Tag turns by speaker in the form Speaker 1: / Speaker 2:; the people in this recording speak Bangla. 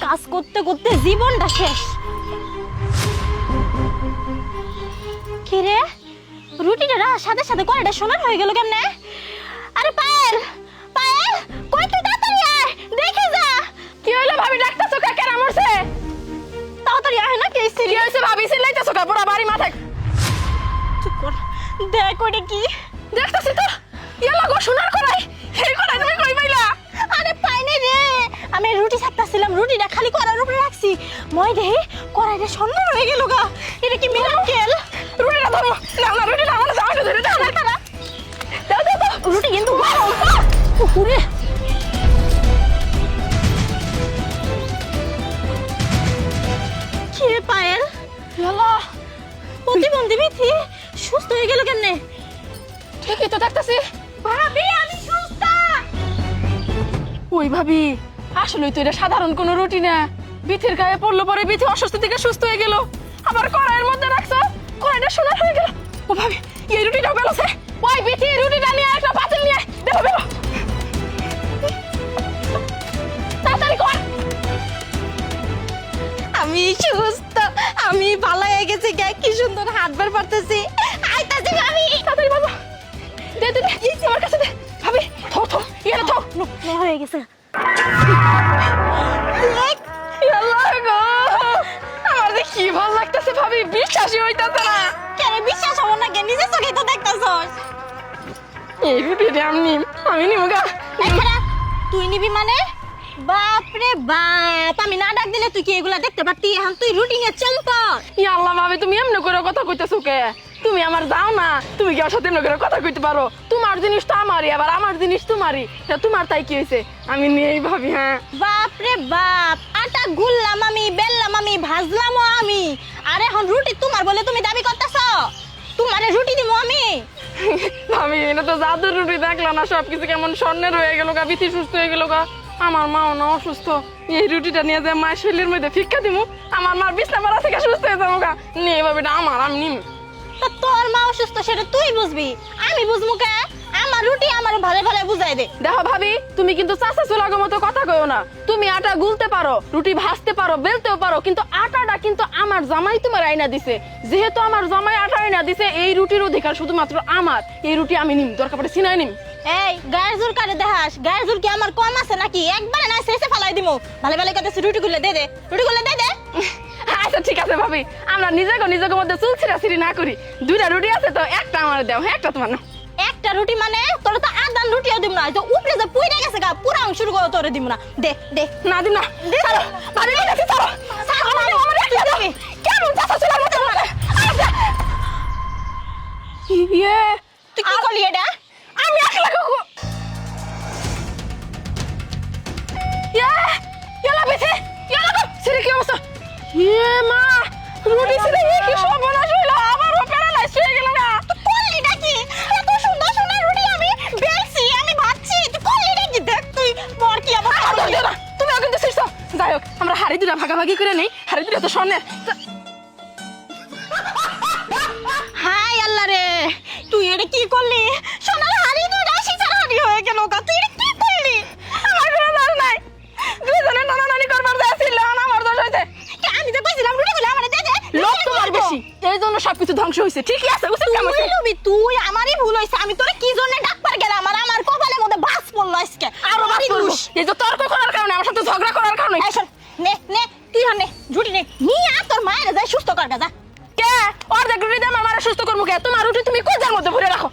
Speaker 1: কাজ করতে করতে জীবনটা শেষ। কি রে, রুটিটা সাথে সাথে কড়াইটা সোনার হয়ে গেল কেমনে? আরে পায়েল, পায়েল, কই তুই তাড়াতাড়ি আয়, দেখে যা।
Speaker 2: কি হইলো ভাবি, ডাকতেছো কা? কেন মরছে?
Speaker 1: তাড়াতাড়ি আয় না, কে
Speaker 2: কি হইছে ভাবি, চিল্লাইতেছো কা? পুরা বাড়ি মাথায়।
Speaker 1: চুপ কর, দেখ ওটা কি।
Speaker 2: দেখতেছি তো, ইয়ালা গো সোনার কড়াই। এই কড়াই তুমি কই পাইলা?
Speaker 1: আরে পাইনি রে, আমি রুটি ছাড়তাছিলাম, রুটিটা খালি কড়াইয়ের উপরে রাখছি, মই দেখি কড়াইটা সোনার হয়ে গেল গা। এটা কি মিরাকেল?
Speaker 2: রুটিটা ধরো। না না, রুটিটা আমার জামাইটা ধরে দাও।
Speaker 1: দাও
Speaker 2: দাও দাও দাও।
Speaker 1: রুটি কিন্তু গরম। উরে কি রে পায়েল,
Speaker 2: ইয়ালা
Speaker 1: প্রতিবন্ধী বিথি সুস্থ হয়ে গেল কেমনে?
Speaker 2: ঠিকই তো দেখতেছি।
Speaker 1: ভাবি আমি সুস্থ।
Speaker 2: ওই ভাবি, আসলে তো এটা সাধারণ কোনো রুটি না। বিথির গায়ে পড়লো পরে বিথি অসুস্থ থেকে সুস্থ হয়ে গেল। আবার কড়াইয়ের মধ্যে রাখছো, কড়াইটা সোনার হয়ে গেল। ও ভাবি, এই রুটিটাও বেলছে। ওই বিথি, রুটিটা নিয়ে একটা পাতিল নিয়ে দেখো বেরো। তাড়াতাড়ি কর।
Speaker 1: আমি সুস্থ, আমি ভালো হয়ে গেছি, কি সুন্দর হাঁটবার পারতেছি। আইতাছি ভাবি,
Speaker 2: তাড়াতাড়ি বাবা, দে দে দে, আমার কাছে দে। ভাবি থো থো, ইয়ালা থো।
Speaker 1: হয়ে গেছে।
Speaker 2: ইয়াল্লাহ গো, আমার যে কি ভালো লাগতেছে ভাবি, বিশ্বাসই হইতাছে না।
Speaker 1: কেন বিশ্বাস হবো না? কেন নিজের চোখে তো দেখতাছস।
Speaker 2: এই রুটিটা আমি নিব গা।
Speaker 1: তুই নিবি মানে? বাপ রে বাপ, আমি না ডাক দিলে তুই কি এগুলা দেখতে পারতি? এখন তুই রুটি নিয়ে চম্পর।
Speaker 2: ইয়াল্লাহ ভাবি, তুমি এমনি করে কথা কইতেছো কে? তুমি আমার যাও না, তুমি কি ওর সাথে এমনি করে কথা কইতে পারো? তোমার জিনিস তো আমারই, আবার আমার জিনিস তোমারই। তা তোমার তাই কি হয়েছে? আমি নিয়েই ভাবি। হ্যাঁ
Speaker 1: বাপ রে বাপ, আটা গুললাম আমি, বেললাম আমি, ভাজলামও আমি, আর এখন রুটি তোমার বলে তুমি দাবি করতেছ? তোমারে রুটি দিব আমি?
Speaker 2: ভাবি, এটা তো জাদুর রুটি, দেখলা না? সবকিছু কেমন স্বর্ণের হয়ে গেল গা, বিথি সুস্থ হয়ে গেল গা, আমার মাও না অসুস্থ। এই রুটিটা নিয়ে যে মায়ের শরীরের মধ্যে ফিক্কা দিমু, আমার মার বিছনা মারা থেকে সুস্থ হয়ে যাবো গা। নিয়ে ভাবিটা আমার, আমি নিম।
Speaker 1: তা তোর মা অসুস্থ সেটা তুই বুঝবি, আমি বুঝবো কে? আমার রুটি আমার ভালো ভালো বুঝাই দে।
Speaker 2: দেখো ভাবি, তুমি কিন্তু চাচা চুলাগো মতো কথা কইও না। তুমি আটা গুলতে পারো, রুটি ভাজতে পারো, বেলতেও পারো, কিন্তু আটাটা কিন্তু আমার জামাই তোমার আইনা দিছে। যেহেতু আমার জামাই আটা আইনা দিছে, এই রুটির অধিকার শুধুমাত্র আমার। এই রুটি আমি নিম, দরকার পড়ে সিনাই নিম।
Speaker 1: এই গায়ের জোর কারে দেখাস? গায়ের জোর কি আমার কম আছে নাকি? একবারে না শেষে ফেলাই দিমু। ভালো ভালো কথা, রুটি গুলো দে দে, রুটি গুলো দে দে।
Speaker 2: আচ্ছা ঠিক আছে ভাবি, আমরা নিজেকে মধ্যে চুল ছিঁড়াছিড়ি না করি। দুইটা রুটি আছে তো, একটা আমার দাও। হ্যাঁ, একটা তোমার নাও।
Speaker 1: একটা রুটি মানে তোর তো আদান রুটিও দিব না, তো উপরে যে পুইরা গেছে গা পুরা অংশ করে তোরে দিব না। দে দে
Speaker 2: না দিন না। ছাড়ো, ভাবি বলেছি ছাড়ো। ছাড়ো, আমার একটা দাও। কেমন চাচা চুলার মতো বলে? ইয়ে,
Speaker 1: তুই কি করলি এটা?
Speaker 2: আমি একলা খাবো। ইয়ে, ইয়ালা বেশি, ইয়ালা গো, ছেড়ে কি অবস্থা? ইয়ে মা, রুটি ছেড়ে কি সর্বনাশ হইলো? আমারও প্যারালাইজ হয়ে গেল না।
Speaker 1: তুই করলি নাকি? এত সুন্দর সুন্দর রুটি আমি বেলছি, আমি ভাজছি, তুই করলি নাকি? দেখ তুই বর কি আবার
Speaker 2: আদর দিও না, তুমিও কিন্তু ছিড়ছো। যাই হোক, আমরা হাড়ি দুটা ভাগাভাগি করে নেই। হাড়ি দুটা তো স্বর্ণের।
Speaker 1: হাই আল্লাহ রে, তুই এটা কি করলি? সোনার হাড়ি দুইটা সিচার হাড়ি হয়ে গেল গা, তুই এটা কি করলি?
Speaker 2: আমার কোনো দোষ নাই, দুইজনে টানাটানি করবার যাচ্ছিল, আমার দোষ হয়েছে।
Speaker 1: আমি তো কইছিলাম রুটি গুলো আমারে দে দে।
Speaker 2: লোক তোমার বেশি, এই জন্য সবকিছু ধ্বংস হয়েছে। ঠিকই আছে, উচিত কাম
Speaker 1: তুই
Speaker 2: হয়েছে।
Speaker 1: লবি, তুই আমারই ভুল হইছে। আমি তোরে কি জন্য ডাকবার গেলাম, আর আমার কপালের মধ্যে বাস পড়লো আজকে।
Speaker 2: আরো বাড়ি
Speaker 1: দোষ।
Speaker 2: এই যে তর্ক করার কারণে, আমার সাথে ঝগড়া করার কারণে।
Speaker 1: এই শোন, নে নে তুই নে রুটি নে, নিয়ে আর তোর মায়ের যাই সুস্থ কর গা, যা।
Speaker 2: কে অর্ধেক রুটি দিয়ে আমার মারা সুস্থ করবো কে? তোমার রুটি তুমি কোজার মধ্যে ভরে রাখো।